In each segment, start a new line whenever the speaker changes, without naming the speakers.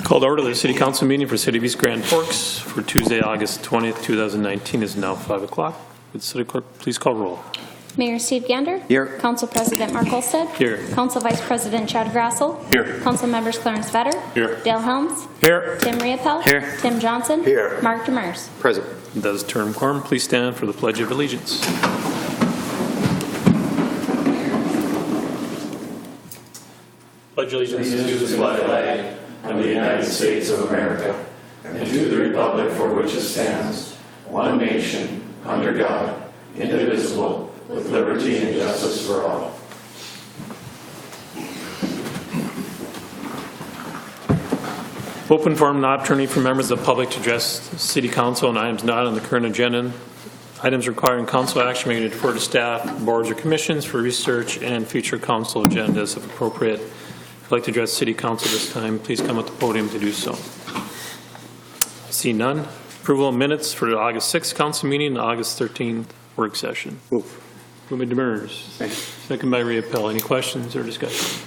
Called to order the City Council meeting for City of East Grand Forks for Tuesday, August 20th, 2019 is now 5 o'clock. Would the City Clerk please call roll?
Mayor Steve Gander.
Here.
Council President Mark Olsted.
Here.
Council Vice President Chad Grassel.
Here.
Council Members Clarence Vetter.
Here.
Dale Helms.
Here.
Tim Riopel.
Here.
Tim Johnson.
Here.
Mark Demers.
Present.
Does term quorum please stand for the Pledge of Allegiance? Pledge allegiance
To the flag of the United States of America and to the republic for which it stands, one nation, under God, indivisible, with liberty and justice for all.
Open forum and opportunity for members of the public to address the City Council on items not on the current agenda. Items requiring council action may be deferred to staff, boards, or commissions for research and future council agendas if appropriate. If you'd like to address City Council this time, please come at the podium to do so. I see none. Approval of minutes for the August 6th council meeting and August 13th work session.
Move.
Moved by Demers. Second by Riopel. Any questions or discussion?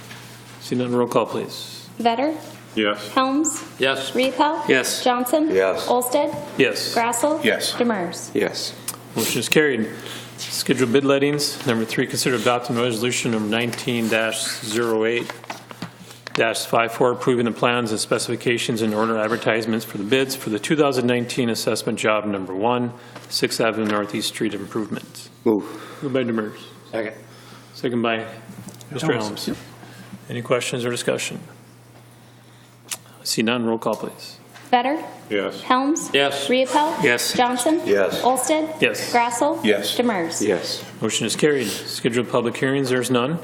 See none. Roll call, please.
Vetter.
Yes.
Helms.
Yes.
Riopel.
Yes.
Johnson.
Yes.
Olsted.
Yes.
Grassel.
Yes.
Demers.
Yes.
Motion is carried. Scheduled bid lettings. Number 3, consider adopting resolution number 19-08-54, approving the plans and specifications and order advertisements for the bids for the 2019 assessment job number 1, 6th Avenue Northeast Street improvements.
Move.
Moved by Demers.
Second.
Second by Mr. Helms. Any questions or discussion? I see none. Roll call, please.
Vetter.
Yes.
Helms.
Yes.
Riopel.
Yes.
Johnson.
Yes.
Olsted.
Yes.
Grassel.
Yes.
Demers.
Yes.
Motion is carried. Scheduled public hearings, there's none.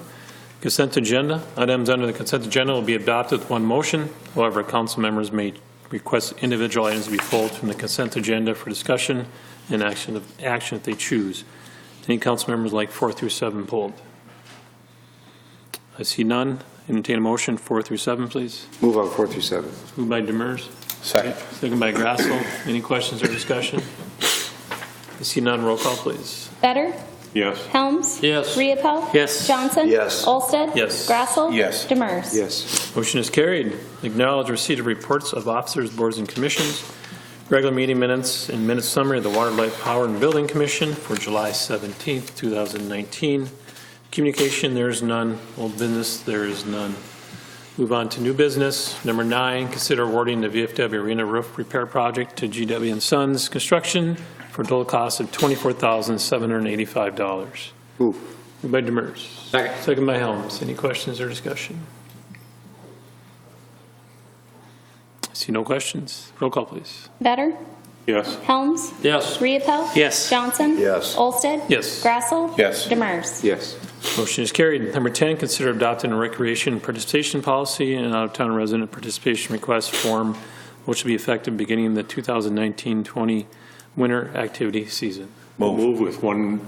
Consent agenda. Items under the consent agenda will be adopted with one motion. However, council members may request individual items to be pulled from the consent agenda for discussion and action if they choose. Any council members like 4 through 7 pulled? I see none. Entertain a motion 4 through 7, please.
Move on 4 through 7.
Moved by Demers.
Second.
Second by Grassel. Any questions or discussion? I see none. Roll call, please.
Vetter.
Yes.
Helms.
Yes.
Riopel.
Yes.
Johnson.
Yes.
Olsted.
Yes.
Grassel.
Yes.
Demers.
Yes.
Motion is carried. Acknowledge receipt of reports of officers, boards, and commissions. Regular meeting minutes and minutes summary of the Water, Light, Power, and Building Commission for July 17th, 2019. Communication, there is none. Old business, there is none. Move on to new business. Number 9, consider awarding the VFW Arena Roof Repair Project to GW & Sons Construction for a total cost of $24,785.
Move.
Moved by Demers.
Second.
Second by Helms. Any questions or discussion? I see no questions. Roll call, please.
Vetter.
Yes.
Helms.
Yes.
Riopel.
Yes.
Johnson.
Yes.
Olsted.
Yes.
Grassel.
Yes.
Demers.
Yes.
Motion is carried. Number 10, consider adopting a recreation participation policy and out-of-town resident participation request form, which will be effective beginning the 2019-20 winter activity season.
Move with one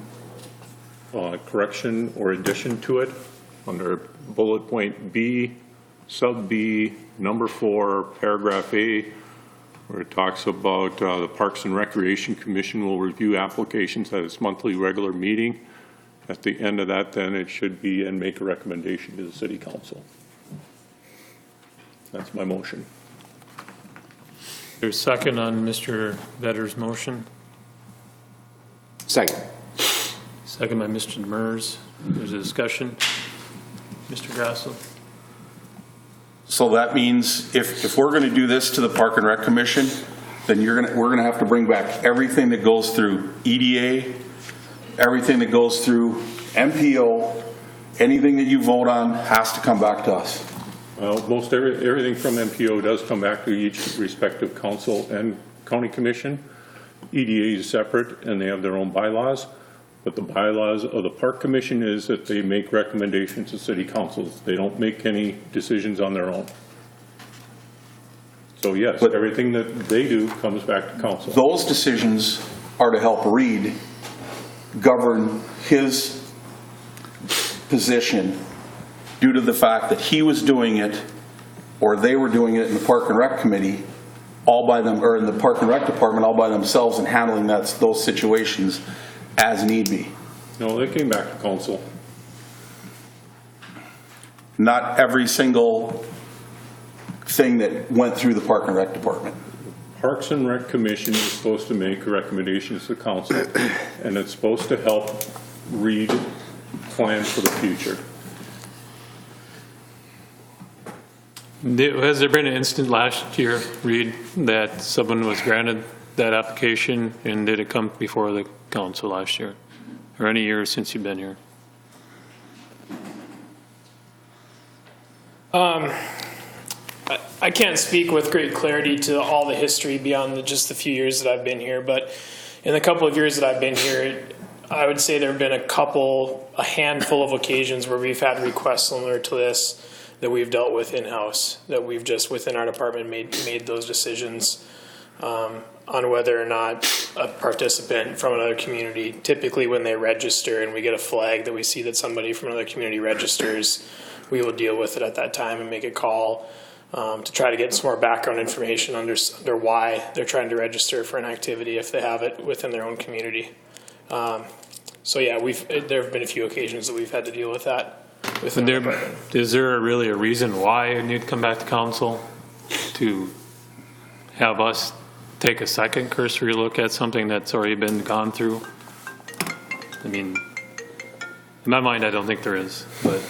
correction or addition to it under bullet point B, sub B, number 4, paragraph A, where it talks about the Parks and Recreation Commission will review applications at its monthly regular meeting. At the end of that, then it should be and make a recommendation to the City Council. That's my motion.
There's a second on Mr. Vetter's motion.
Second.
Second by Mr. Demers. There's a discussion. Mr. Grassel.
So that means if we're going to do this to the Park and Rec Commission, then we're going to have to bring back everything that goes through EDA, everything that goes through MPO, anything that you vote on has to come back to us.
Well, most everything from MPO does come back to each respective council and county commission. EDA is separate and they have their own bylaws, but the bylaws of the Park Commission is that they make recommendations to city councils. They don't make any decisions on their own. So yes,
But
everything that they do comes back to council.
those decisions are to help Reed govern his position due to the fact that he was doing it or they were doing it in the Park and Rec Committee all by them, or in the Park and Rec Department all by themselves and handling those situations as need be.
No, they came back to council.
Not every single thing that went through the Park and Rec Department?
Parks and Rec Commission is supposed to make recommendations to council, and it's supposed to help Reed plan for the future.
Has there been an incident last year, Reed, that someone was granted that application, and did it come before the council last year? Or any years since you've been here?
I can't speak with great clarity to all the history beyond just the few years that I've been here, but in the couple of years that I've been here, I would say there have been a handful of occasions where we've had requests similar to this that we've dealt with in-house, that we've just within our department made those decisions on whether or not a participant from another community, typically when they register and we get a flag that we see that somebody from another community registers, we will deal with it at that time and make a call to try to get some more background information under why they're trying to register for an activity if they have it within their own community. So yeah, there have been a few occasions that we've had to deal with that.
Is there really a reason why it need to come back to council to have us take a second cursory look at something that's already been gone through? I mean, in my mind, I don't think there is, but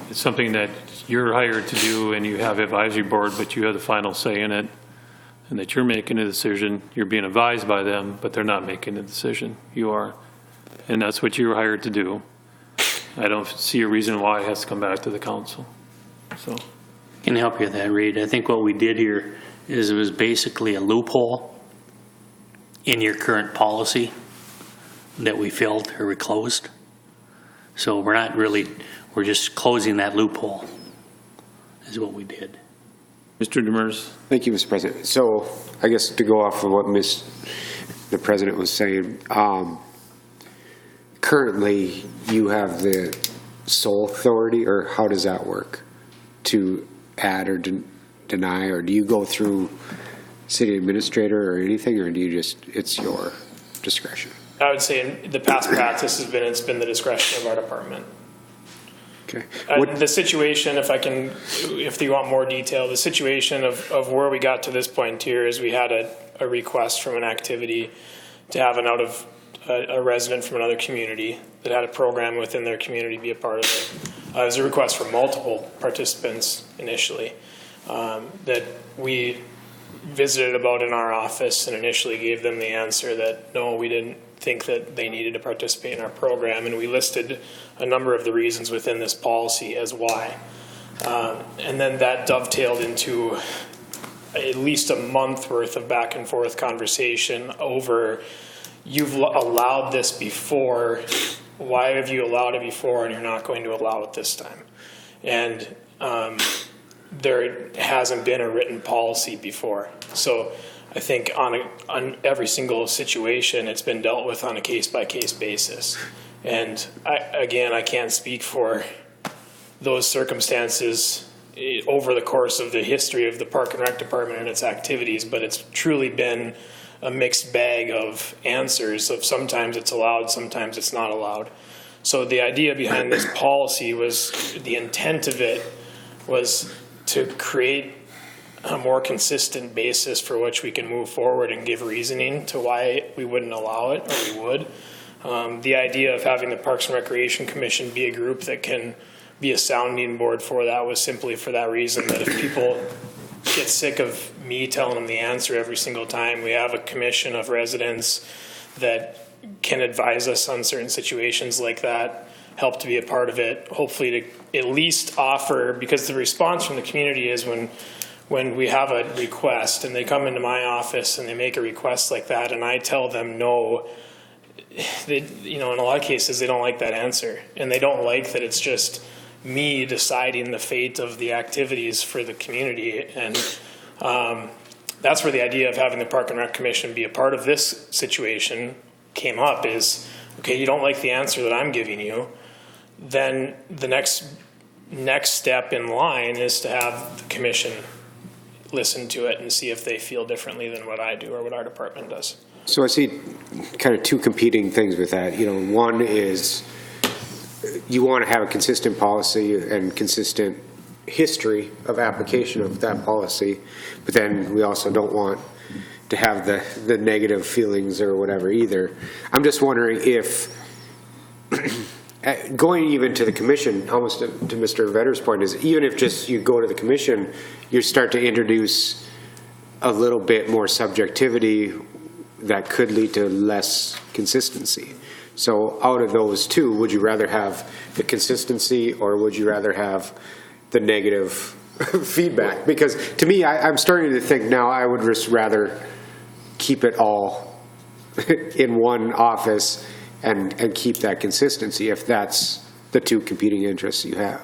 it's something that you're hired to do and you have advisory board, but you have the final say in it, and that you're making a decision. You're being advised by them, but they're not making a decision. You are. And that's what you're hired to do. I don't see a reason why it has to come back to the council. So,
Can help you with that, Reed. I think what we did here is it was basically a loophole in your current policy that we filled or we closed. So we're just closing that loophole is what we did.
Mr. Demers.
Thank you, Mr. President. So I guess to go off of what the President was saying, currently you have the sole authority, or how does that work, to add or deny, or do you go through city administrator or anything, or do you just, it's your discretion?
I would say in the past practice it's been the discretion of our department.
Okay.
The situation, if you want more detail, the situation of where we got to this point here is we had a request from an activity to have a resident from another community that had a program within their community be a part of it. It was a request for multiple participants initially that we visited about in our office and initially gave them the answer that no, we didn't think that they needed to participate in our program, and we listed a number of the reasons within this policy as why. And then that dovetailed into at least a month worth of back and forth conversation over, you've allowed this before, why have you allowed it before and you're not going to allow it this time? And there hasn't been a written policy before. So I think on every single situation, it's been dealt with on a case-by-case basis. And I can't speak for those circumstances over the course of the history of the Park and Rec Department and its activities, but it's truly been a mixed bag of answers of sometimes it's allowed, sometimes it's not allowed. So the idea behind this policy was, the intent of it was to create a more consistent basis for which we can move forward and give reasoning to why we wouldn't allow it, or we would. The idea of having the Parks and Recreation Commission be a group that can be a sounding board for that was simply for that reason, that if people get sick of me telling them the answer every single time, we have a commission of residents that can advise us on certain situations like that, help to be a part of it, hopefully to at least offer, because the response from the community is when we have a request and they come into my office and they make a request like that and I tell them no, in a lot of cases they don't like that answer, and they don't like that it's just me deciding the fate of the activities for the community. And that's where the idea of having the Park and Rec Commission be a part of this situation came up, is, okay, you don't like the answer that I'm giving you, then the next step in line is to have the commission listen to it and see if they feel differently than what I do or what our department does.
So I see kind of two competing things with that. One is you want to have a consistent policy and consistent history of application of that policy, but then we also don't want to have the negative feelings or whatever either. I'm just wondering if, going even to the commission, almost to Mr. Vedder's point, is even if just you go to the commission, you start to introduce a little bit more subjectivity that could lead to less consistency. So out of those two, would you rather have the consistency or would you rather have the negative feedback? Because to me, I'm starting to think now I would just rather keep it all in one office and keep that consistency if that's the two competing interests you have.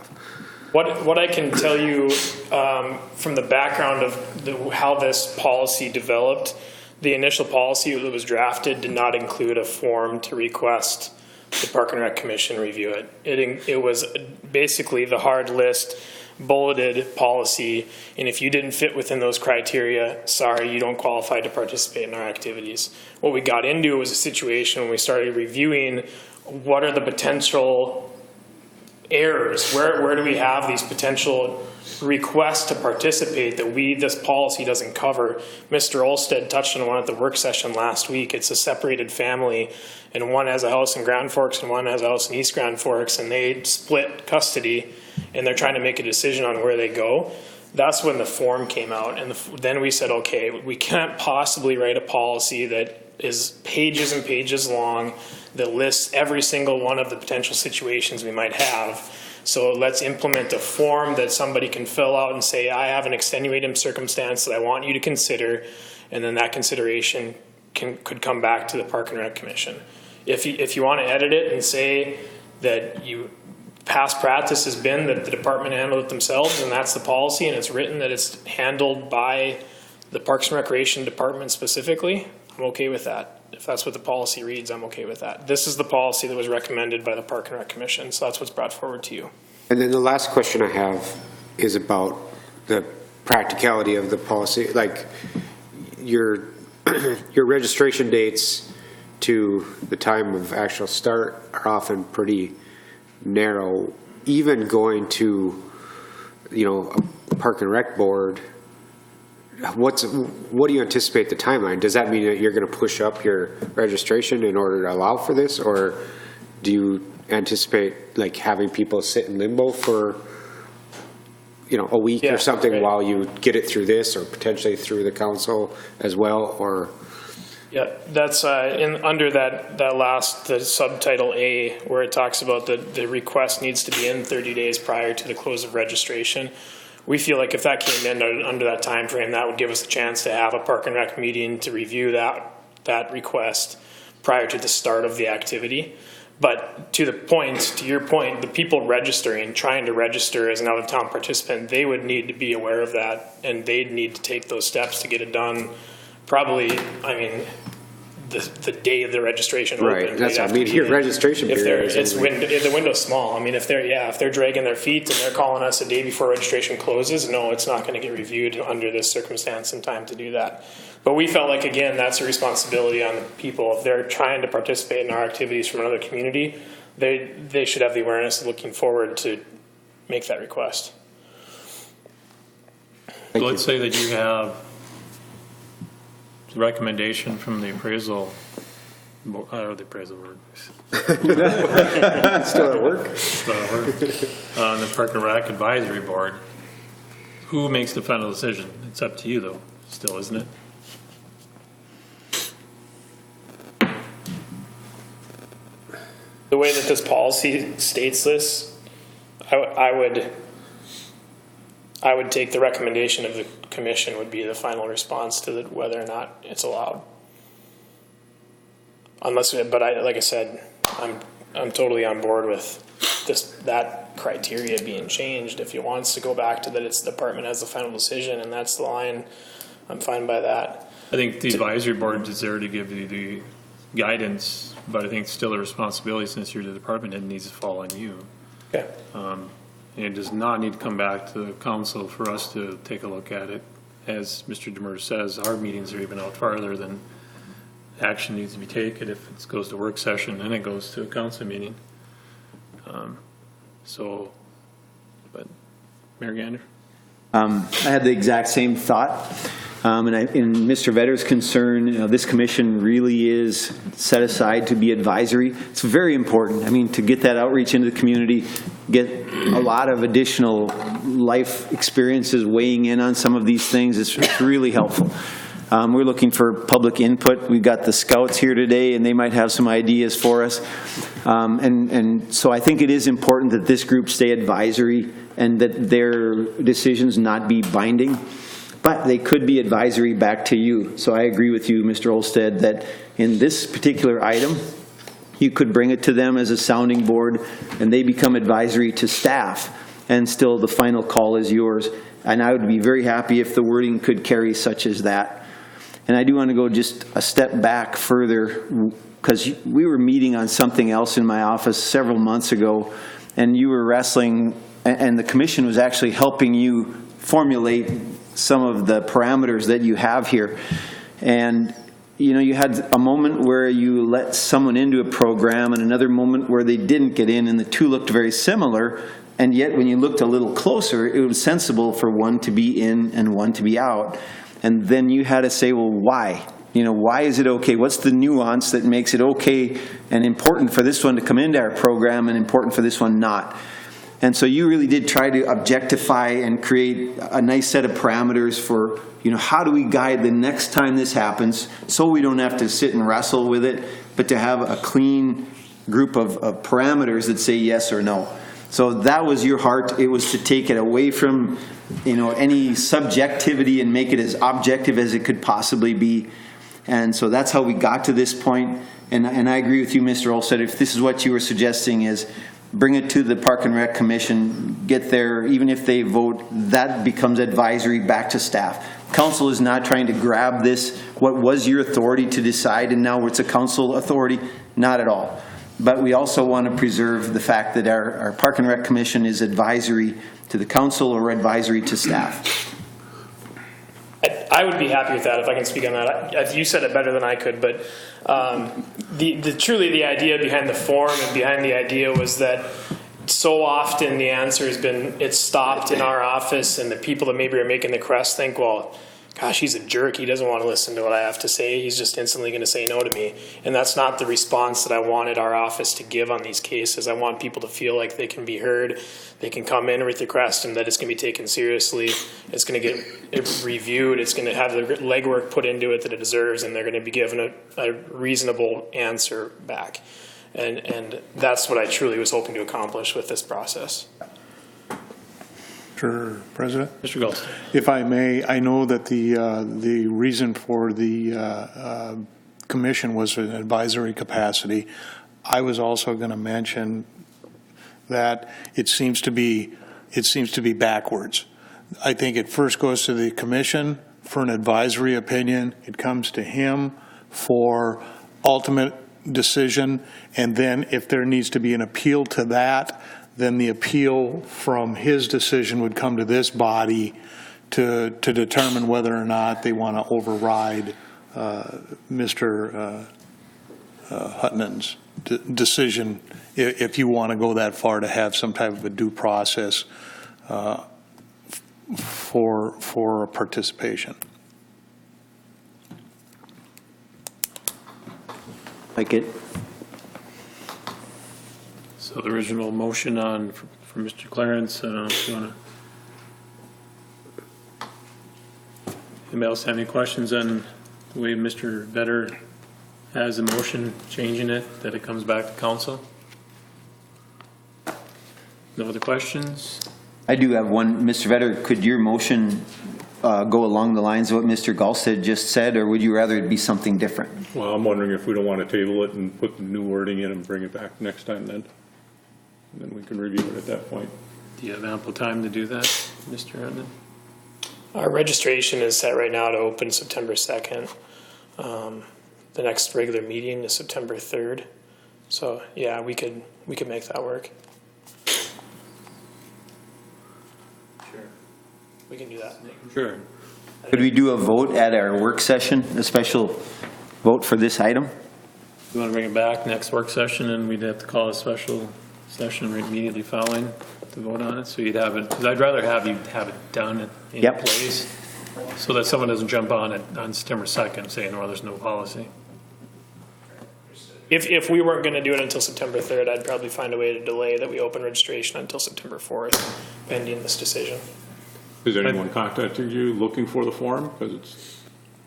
What I can tell you from the background of how this policy developed, the initial policy that was drafted did not include a form to request the Park and Rec Commission review it. It was basically the hard list, bulleted policy, and if you didn't fit within those criteria, sorry, you don't qualify to participate in our activities. What we got into was a situation when we started reviewing what are the potential errors, where do we have these potential requests to participate that this policy doesn't cover. Mr. Olsted touched on one at the work session last week. It's a separated family, and one has a house in Grand Forks and one has a house in East Grand Forks, and they split custody, and they're trying to make a decision on where they go. That's when the form came out, and then we said, okay, we can't possibly write a policy that is pages and pages long that lists every single one of the potential situations we might have. So let's implement a form that somebody can fill out and say, I have an extenuating circumstance that I want you to consider, and then that consideration could come back to the Park and Rec Commission. If you want to edit it and say that past practice has been that the department handled it themselves and that's the policy and it's written that it's handled by the Parks and Recreation Department specifically, I'm okay with that. If that's what the policy reads, I'm okay with that. This is the policy that was recommended by the Park and Rec Commission, so that's what's brought forward to you.
And then the last question I have is about the practicality of the policy. Like your registration dates to the time of actual start are often pretty narrow. Even going to, a Park and Rec board, what do you anticipate the timeline? Does that mean that you're going to push up your registration in order to allow for this, or do you anticipate like having people sit in limbo for a week or something right, while you get it through this or potentially through the council as well? Or
yeah, that's under the subtitle A, where it talks about the request needs to be in 30 days prior to the close of registration. We feel like if that came in under that time frame, that would give us a chance to have a Park and Rec meeting to review that request prior to the start of the activity. But to your point, the people trying to register as an out-of-town participant, they would need to be aware of that, and they'd need to take those steps to get it done. Probably, the day of the registration
right.
opened.
That's what I mean. Your registration period.
The window's small. If they're dragging their feet and they're calling us a day before registration closes, no, it's not going to get reviewed under this circumstance in time to do that. But we felt like, again, that's a responsibility on the people. If they're trying to participate in our activities from another community, they should have the awareness of looking forward to make that request.
So let's say that you have recommendation from the appraisal, the appraisal board.
Still at work?
On the Park and Rec Advisory Board. Who makes the final decision? It's up to you, though, still, isn't it?
The way that this policy states this, I would take the recommendation of the commission would be the final response to whether or not it's allowed. Like I said, I'm totally on board with that criteria being changed. If it wants to go back to that, it's the department has the final decision, and that's the line. I'm fine by that.
I think the advisory board is there to give you the guidance, but I think it's still a responsibility since you're the department head, needs to fall on you.
Okay.
It does not need to come back to the council for us to take a look at it. As Mr. Demers says, our meetings are even out farther than action needs to be taken. If it goes to work session, then it goes to a council meeting. But Mayor Gander?
I had the exact same thought. In Mr. Vedder's concern, this commission really is set aside to be advisory. It's very important. I mean, to get that outreach into the community, get a lot of additional life experiences weighing in on some of these things is really helpful. We're looking for public input. We've got the scouts here today, and they might have some ideas for us. And so I think it is important that this group stay advisory and that their decisions not be binding. But they could be advisory back to you. So I agree with you, Mr. Olsted, that in this particular item, you could bring it to them as a sounding board, and they become advisory to staff, and still the final call is yours. And I would be very happy if the wording could carry such as that. And I do want to go just a step back further, because we were meeting on something else in my office several months ago, and you were wrestling, and the commission was actually helping you formulate some of the parameters that you have here. And you had a moment where you let someone into a program and another moment where they didn't get in, and the two looked very similar, and yet when you looked a little closer, it was sensible for one to be in and one to be out. And then you had to say, well, why? Why is it okay? What's the nuance that makes it okay and important for this one to come into our program and important for this one not? And so you really did try to objectify and create a nice set of parameters for, how do we guide the next time this happens so we don't have to sit and wrestle with it, but to have a clean group of parameters that say yes or no. So that was your heart. It was to take it away from, any subjectivity and make it as objective as it could possibly be. And so that's how we got to this point. And I agree with you, Mr. Olsted. If this is what you were suggesting is bring it to the Park and Rec Commission, get there, even if they vote, that becomes advisory back to staff. Council is not trying to grab this, what was your authority to decide, and now it's a council authority. Not at all. But we also want to preserve the fact that our Park and Rec Commission is advisory to the council or advisory to staff.
I would be happy with that if I can speak on that. You said it better than I could, but truly the idea behind the form and behind the idea was that so often the answer has been it's stopped in our office, and the people that maybe are making the request think, well, gosh, he's a jerk. He doesn't want to listen to what I have to say. He's just instantly going to say no to me. And that's not the response that I wanted our office to give on these cases. I want people to feel like they can be heard. They can come in with the request and that it's going to be taken seriously. It's going to get reviewed. It's going to have the legwork put into it that it deserves, and they're going to be given a reasonable answer back. And that's what I truly was hoping to accomplish with this process.
Mr. President?
Mr. Goldston.
If I may, I know that the reason for the commission was an advisory capacity. I was also going to mention that it seems to be backwards. I think it first goes to the commission for an advisory opinion. It comes to him for ultimate decision, and then if there needs to be an appeal to that, then the appeal from his decision would come to this body to determine whether or not they want to override Mr. Huttonen's decision, if you want to go that far to have some type of a due process for participation.
Like it.
So the original motion for Mr. Clarence, I don't know if you want to. Anybody else have any questions on the way Mr. Vedder has the motion, changing it, that it comes back to council? No other questions?
I do have one. Mr. Vedder, could your motion go along the lines of what Mr. Golsted just said, or would you rather it be something different?
Well, I'm wondering if we don't want to table it and put the new wording in and bring it back next time then. And then we can review it at that point.
Do you have ample time to do that, Mr. Hutton?
Our registration is set right now to open September 2nd. The next regular meeting is September 3rd. So yeah, we could make that work. Sure. We can do that.
Sure.
Could we do a vote at our work session, a special vote for this item?
You want to bring it back next work session, and we'd have to call a special session right immediately following to vote on it, so you'd have it, because I'd rather have you have it done in
Yep.
place, so that someone doesn't jump on it on September 2nd saying, well, there's no policy.
If we weren't going to do it until September 3rd, I'd probably find a way to delay that we open registration until September 4th, pending this decision.
Has anyone contacted you looking for the form? Because it's,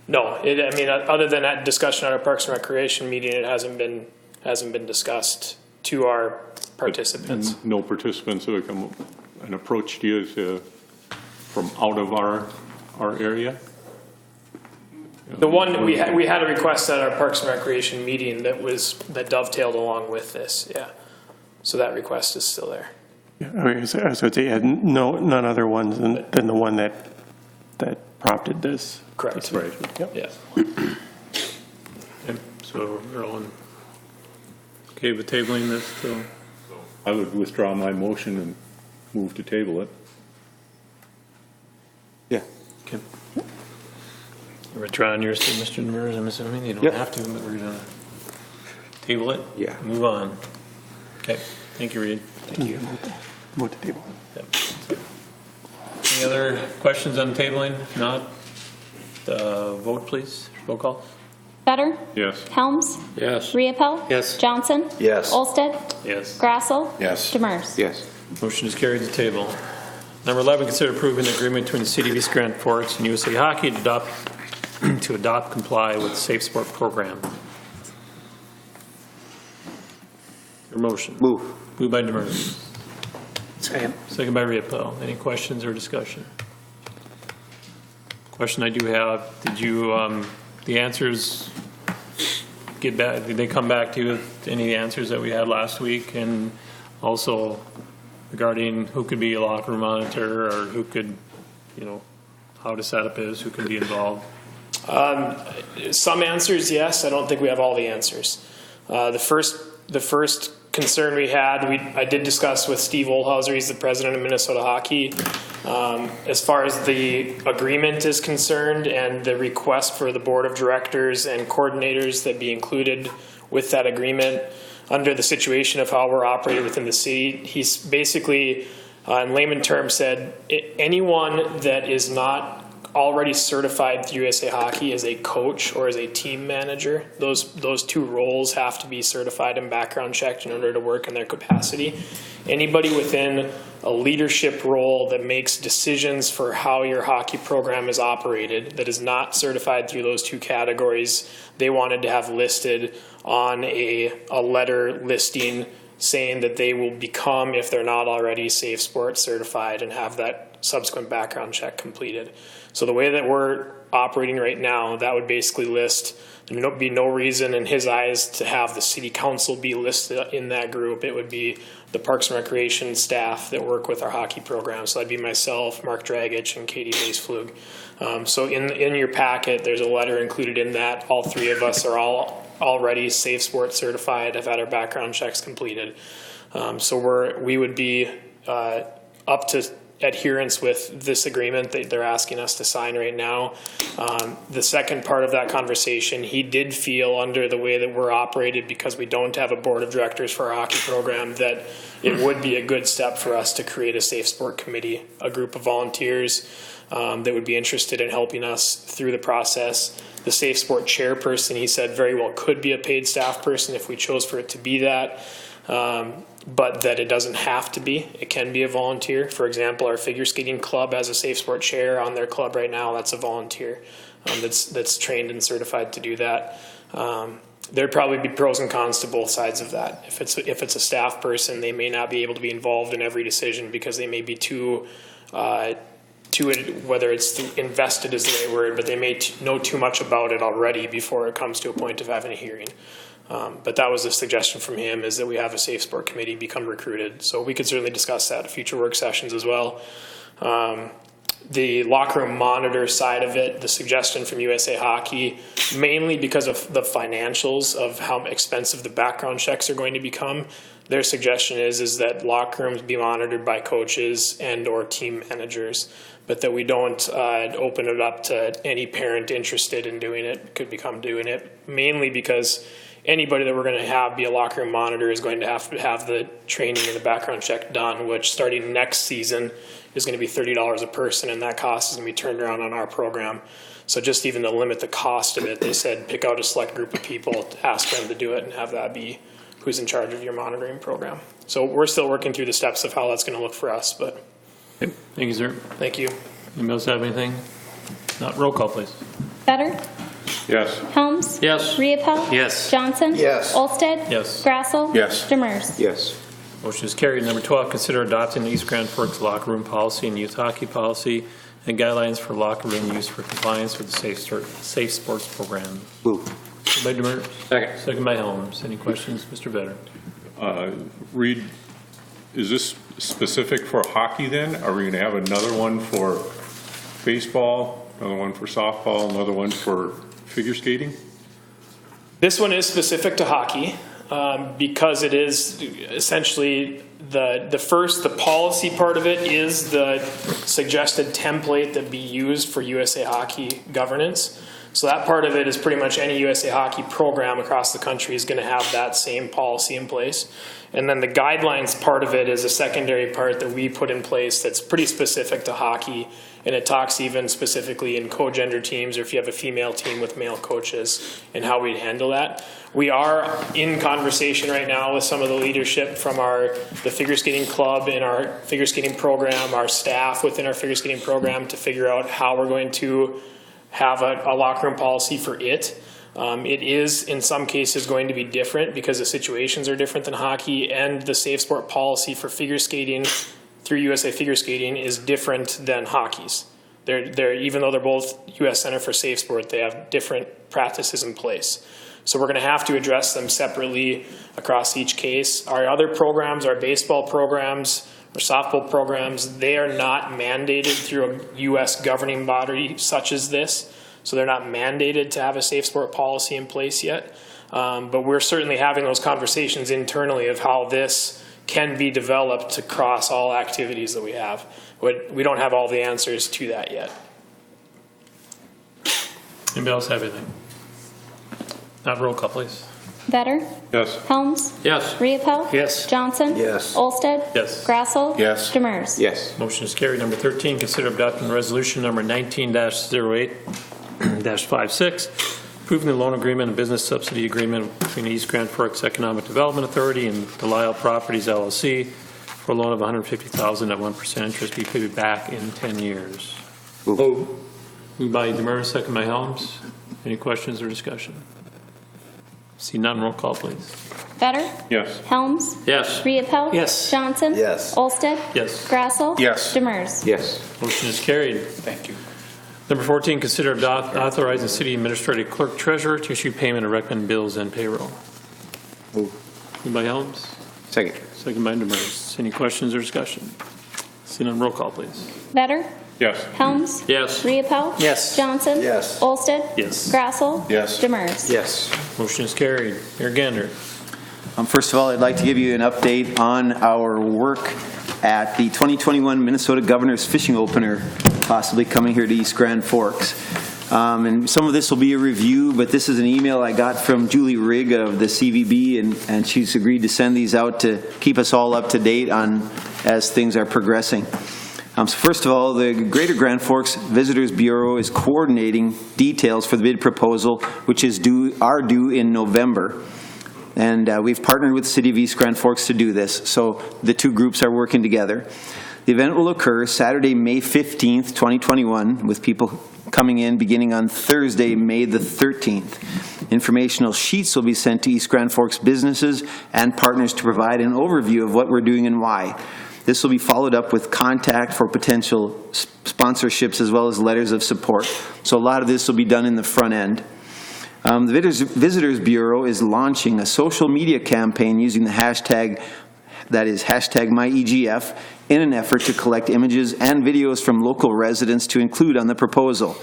No, I mean, other than that discussion at our Parks and Recreation meeting, it hasn't been discussed to our participants.
and no participants have come and approached you from out of our area?
The one, we had a request at our Parks and Recreation meeting that dovetailed along with this, yeah. So that request is still there.
Okay, so they had none other ones than the one that prompted this.
Correct.
Right. Yep.
Yeah.
Okay, so we're all okay with tabling this till?
I would withdraw my motion and move to table it.
Yeah.
Okay. You're withdrawing yours to Mr. Demers, I'm assuming? You don't
Yep.
have to, but we're gonna table it?
Yeah.
Move on. Okay, thank you, Reed.
Thank you. Move the table.
Yep. Any other questions on tabling? If not, vote please, roll call.
Better?
Yes.
Helms?
Yes.
Riepel?
Yes.
Johnson?
Yes.
Olsted?
Yes.
Grassel?
Yes.
Demers?
Yes.
Motion is carried to table. Number 11, consider approving the agreement between the City of East Grand Forks and USA Hockey to adopt comply with Safe Sport Program. Your motion.
Move.
Moved by Demers.
Second.
Second by Riepel. Any questions or discussion? Question I do have, did you, the answers get back, did they come back to you with any of the answers that we had last week? And also regarding who could be a locker room monitor or who could, how the setup is, who can be involved?
Some answers, yes. I don't think we have all the answers. The first concern we had, I did discuss with Steve Olhauser, he's the president of Minnesota Hockey. As far as the agreement is concerned and the request for the board of directors and coordinators that be included with that agreement, under the situation of how we're operating within the city, he's basically, in layman terms, said anyone that is not already certified through USA Hockey as a coach or as a team manager, those two roles have to be certified and background checked in order to work in their capacity. Anybody within a leadership role that makes decisions for how your hockey program is operated that is not certified through those two categories, they wanted to have listed on a letter listing saying that they will become, if they're not already, Safe Sport certified and have that subsequent background check completed. So the way that we're operating right now, that would basically list, there'd be no reason in his eyes to have the city council be listed in that group. It would be the Parks and Recreation staff that work with our hockey program. So that'd be myself, Mark Dragich, and Katie Bassflug. So in your packet, there's a letter included in that. All three of us are all already Safe Sport certified, have had our background checks completed. So we would be up to adherence with this agreement that they're asking us to sign right now. The second part of that conversation, he did feel under the way that we're operated, because we don't have a board of directors for our hockey program, that it would be a good step for us to create a Safe Sport Committee, a group of volunteers that would be interested in helping us through the process. The Safe Sport chairperson, he said, very well could be a paid staff person if we chose for it to be that. But that it doesn't have to be. It can be a volunteer. For example, our figure skating club has a Safe Sport chair on their club right now. That's a volunteer that's trained and certified to do that. There'd probably be pros and cons to both sides of that. If it's a staff person, they may not be able to be involved in every decision because they may be too whether it's invested is the right word, but they may know too much about it already before it comes to a point of having a hearing. But that was a suggestion from him, is that we have a Safe Sport Committee become recruited. So we could certainly discuss that at future work sessions as well. The locker room monitor side of it, the suggestion from USA Hockey, mainly because of the financials of how expensive the background checks are going to become, their suggestion is that locker rooms be monitored by coaches and or team managers, but that we don't open it up to any parent interested in doing it, could become doing it, mainly because anybody that we're going to have be a locker room monitor is going to have the training and the background check done, which starting next season is going to be $30 a person, and that cost is going to be turned around on our program. So just even to limit the cost of it, they said pick out a select group of people, ask them to do it, and have that be who's in charge of your monitoring program. So we're still working through the steps of how that's going to look for us, but
Okay, thank you, sir.
thank you.
Anybody else have anything? Not, roll call, please.
Better?
Yes.
Helms?
Yes.
Riepel?
Yes.
Johnson?
Yes.
Olsted?
Yes.
Grassel?
Yes.
Demers?
Yes.
Motion is carried. Number 12, consider adopting the East Grand Forks locker room policy and youth hockey policy and guidelines for locker room use for compliance with the Safe Sports Program.
Move.
Moved by Demers. Second by Helms. Any questions? Mr. Vetter.
Reed, is this specific for hockey then? Are we going to have another one for baseball, another one for softball, another one for figure skating?
This one is specific to hockey because it is essentially the policy part of it is the suggested template that be used for USA Hockey governance. So that part of it is pretty much any USA Hockey program across the country is going to have that same policy in place. And then the guidelines part of it is a secondary part that we put in place that's pretty specific to hockey. And it talks even specifically in co-gender teams or if you have a female team with male coaches and how we'd handle that. We are in conversation right now with some of the leadership from the figure skating club in our figure skating program, our staff within our figure skating program to figure out how we're going to have a locker room policy for it. It is in some cases going to be different because the situations are different than hockey, and the Safe Sport policy for figure skating through USA Figure Skating is different than hockey's. They're even though they're both U.S. Center for Safe Sport, they have different practices in place. So we're going to have to address them separately across each case. Our other programs, our baseball programs, our softball programs, they are not mandated through a U.S. governing body such as this. So they're not mandated to have a Safe Sport policy in place yet. But we're certainly having those conversations internally of how this can be developed across all activities that we have. But we don't have all the answers to that yet.
Anybody else have anything? Not, roll call, please.
Better?
Yes.
Helms?
Yes.
Riepel?
Yes.
Johnson?
Yes.
Olsted?
Yes.
Grassel?
Yes.
Demers?
Yes.
Motion is carried. Number 13, consider adopting resolution number 19-08-56, approving the loan agreement and business subsidy agreement between the East Grand Forks Economic Development Authority and Delisle Properties LLC for a loan of $150,000 at 1% interest be paid back in 10 years.
Move.
Moved by Demers, second by Helms. Any questions or discussion? See none, roll call, please.
Better?
Yes.
Helms?
Yes.
Riepel?
Yes.
Johnson?
Yes.
Olsted?
Yes.
Grassel?
Yes.
Demers?
Yes.
Motion is carried.
Thank you.
Number 14, consider authorizing the city administrative clerk treasurer to issue payment of recommended bills and payroll.
Move.
Moved by Helms,
Second.
second by Demers. Any questions or discussion? See none, roll call, please.
Better?
Yes.
Helms?
Yes.
Riepel?
Yes.
Johnson?
Yes.
Olsted?
Yes.
Grassel?
Yes.
Demers?
Yes.
Motion is carried. Mayor Gander.
First of all, I'd like to give you an update on our work at the 2021 Minnesota Governor's Fishing Opener, possibly coming here to East Grand Forks. And some of this will be a review, but this is an email I got from Julie Rigg of the CVB, and she's agreed to send these out to keep us all up to date on as things are progressing. So first of all, the Greater Grand Forks Visitors Bureau is coordinating details for the bid proposal, which is due in November. And we've partnered with the City of East Grand Forks to do this, so the two groups are working together. The event will occur Saturday, May 15th, 2021, with people coming in beginning on Thursday, May the 13th. Informational sheets will be sent to East Grand Forks businesses and partners to provide an overview of what we're doing and why. This will be followed up with contact for potential sponsorships as well as letters of support. So a lot of this will be done in the front end. The Visitors Bureau is launching a social media campaign using the hashtag, that is hashtag MyEGF, in an effort to collect images and videos from local residents to include on the proposal.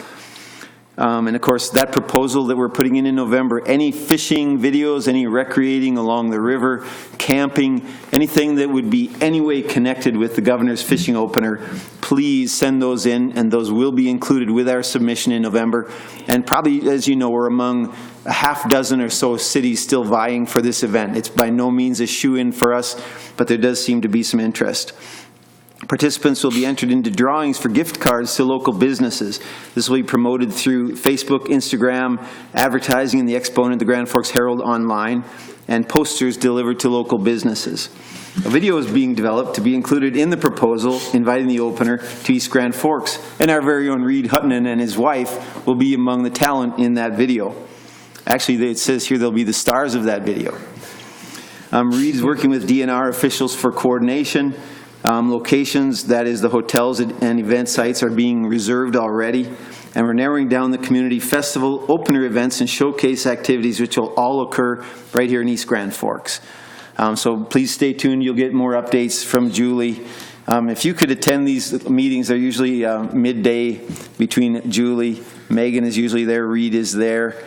And of course, that proposal that we're putting in November, any fishing videos, any recreating along the river, camping, anything that would be any way connected with the governor's fishing opener, please send those in, and those will be included with our submission in November. And probably, as you know, we're among a half dozen or so cities still vying for this event. It's by no means a shoe-in for us, but there does seem to be some interest. Participants will be entered into drawings for gift cards to local businesses. This will be promoted through Facebook, Instagram, advertising in the Exponent, the Grand Forks Herald online, and posters delivered to local businesses. A video is being developed to be included in the proposal, inviting the opener to East Grand Forks. And our very own Reed Huttonen and his wife will be among the talent in that video. Actually, it says here they'll be the stars of that video. Reed is working with DNR officials for coordination. Locations, that is the hotels and event sites, are being reserved already, and we're narrowing down the community festival, opener events, and showcase activities, which will all occur right here in East Grand Forks. So please stay tuned. You'll get more updates from Julie. If you could attend these meetings, they're usually midday between Julie. Megan is usually there. Reed is there.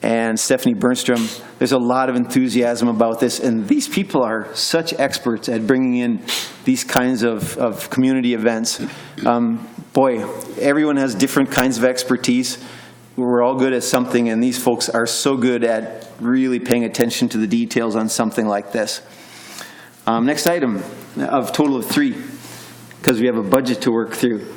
And Stephanie Bernstrom. There's a lot of enthusiasm about this, and these people are such experts at bringing in these kinds of community events. Boy, everyone has different kinds of expertise. We're all good at something, and these folks are so good at really paying attention to the details on something like this. Next item, of total of 3, because we have a budget to work through.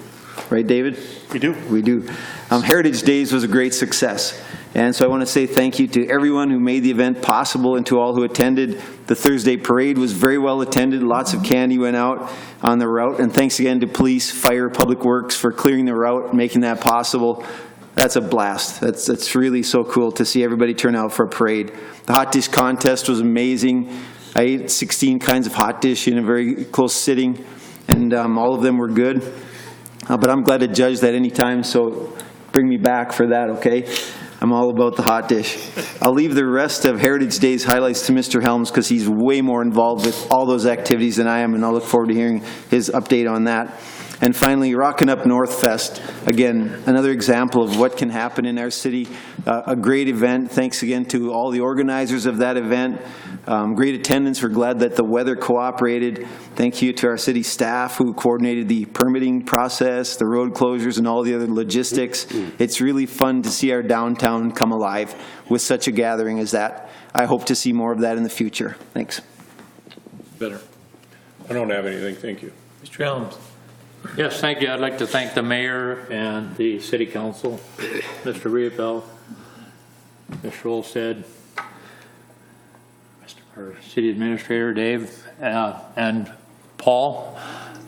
Right, David?
We do.
We do. Heritage Days was a great success. And so I want to say thank you to everyone who made the event possible and to all who attended. The Thursday parade was very well attended. Lots of candy went out on the route. And thanks again to police, fire, public works for clearing the route and making that possible. That's a blast. That's really so cool to see everybody turn out for a parade. The hot dish contest was amazing. I ate 16 kinds of hot dish in a very close sitting, and all of them were good. But I'm glad to judge that anytime, so bring me back for that, okay? I'm all about the hot dish. I'll leave the rest of Heritage Day's highlights to Mr. Helms because he's way more involved with all those activities than I am, and I'll look forward to hearing his update on that. And finally, Rockin' Up North Fest. Again, another example of what can happen in our city. A great event. Thanks again to all the organizers of that event. Great attendance. We're glad that the weather cooperated. Thank you to our city staff who coordinated the permitting process, the road closures, and all the other logistics. It's really fun to see our downtown come alive with such a gathering as that. I hope to see more of that in the future. Thanks.
Better.
I don't have anything, thank you.
Mr. Helms.
Yes, thank you. I'd like to thank the mayor and the city council, Mr. Riebel, Mr. Olsted, our city administrator, Dave, and Paul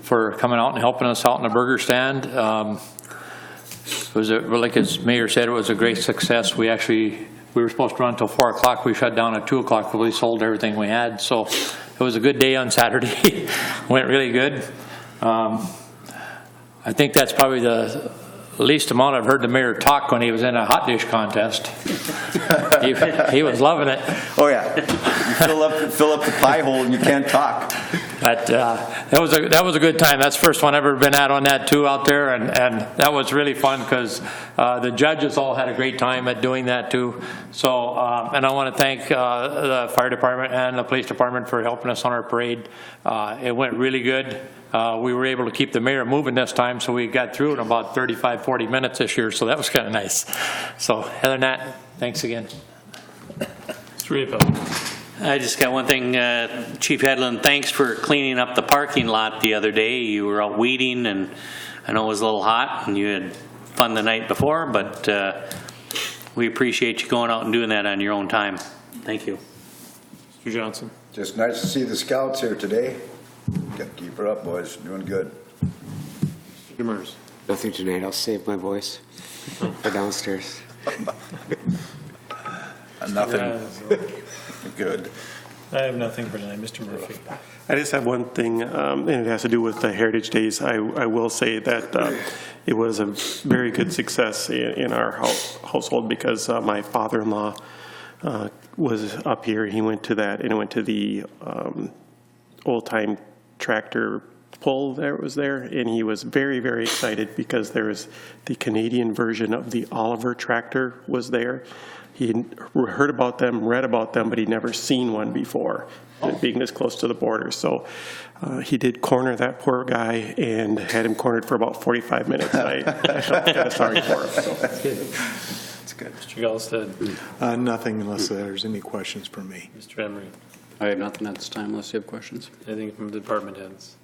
for coming out and helping us out in the burger stand. It was, like as mayor said, it was a great success. We were supposed to run until 4 o'clock. We shut down at 2 o'clock. We sold everything we had. So it was a good day on Saturday. Went really good. I think that's probably the least amount I've heard the mayor talk when he was in a hot dish contest. He was loving it.
Oh yeah, you fill up the pie hole and you can't talk.
But that was a good time. That's the first one I've ever been at on that too out there, and that was really fun because the judges all had a great time at doing that too. So and I want to thank the fire department and the police department for helping us on our parade. It went really good. We were able to keep the mayor moving this time, so we got through in about 35-40 minutes this year, so that was kind of nice. So other than that, thanks again.
I just got one thing, Chief Hedlund, thanks for cleaning up the parking lot the other day. You were out weeding, and I know it was a little hot, and you had fun the night before, but we appreciate you going out and doing that on your own time. Thank you.
Mr. Johnson.
Just nice to see the scouts here today. Got to keep her up, boys. Doing good.
Mr. Mers.
Nothing tonight. I'll save my voice for downstairs.
Nothing. Good.
I have nothing for tonight. Mr. Murphy.
I just have one thing, and it has to do with the Heritage Days. I will say that it was a very good success in our household because my father-in-law was up here. He went to that, and he went to the old-time tractor pull that was there, and he was very, very excited because there was the Canadian version of the Oliver tractor was there. He heard about them, read about them, but he'd never seen one before, being this close to the border. So he did corner that poor guy and had him cornered for about 45 minutes. I felt kind of sorry for him. So.
That's good.
Mr. Gallestead,
Nothing unless there's any questions for me.
Mr. Emery,
I have nothing at this time unless you have questions.
anything from the department heads?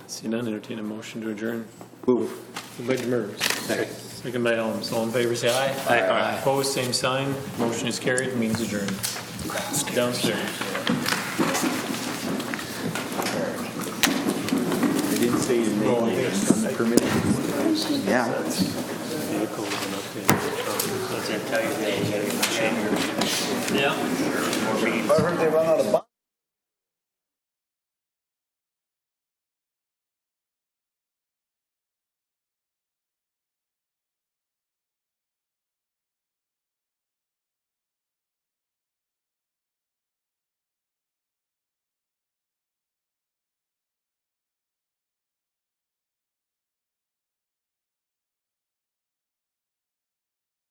See none, entertain a motion to adjourn.
Move.
Moved by Demers. Second by Elms. All in favor, say aye. Aye. Opposed, same sign. Motion is carried, means adjourned. Downstairs.
They didn't say your name on the permit. Yeah.
Does that tell you that you got to change your
Yeah.
I heard they run out of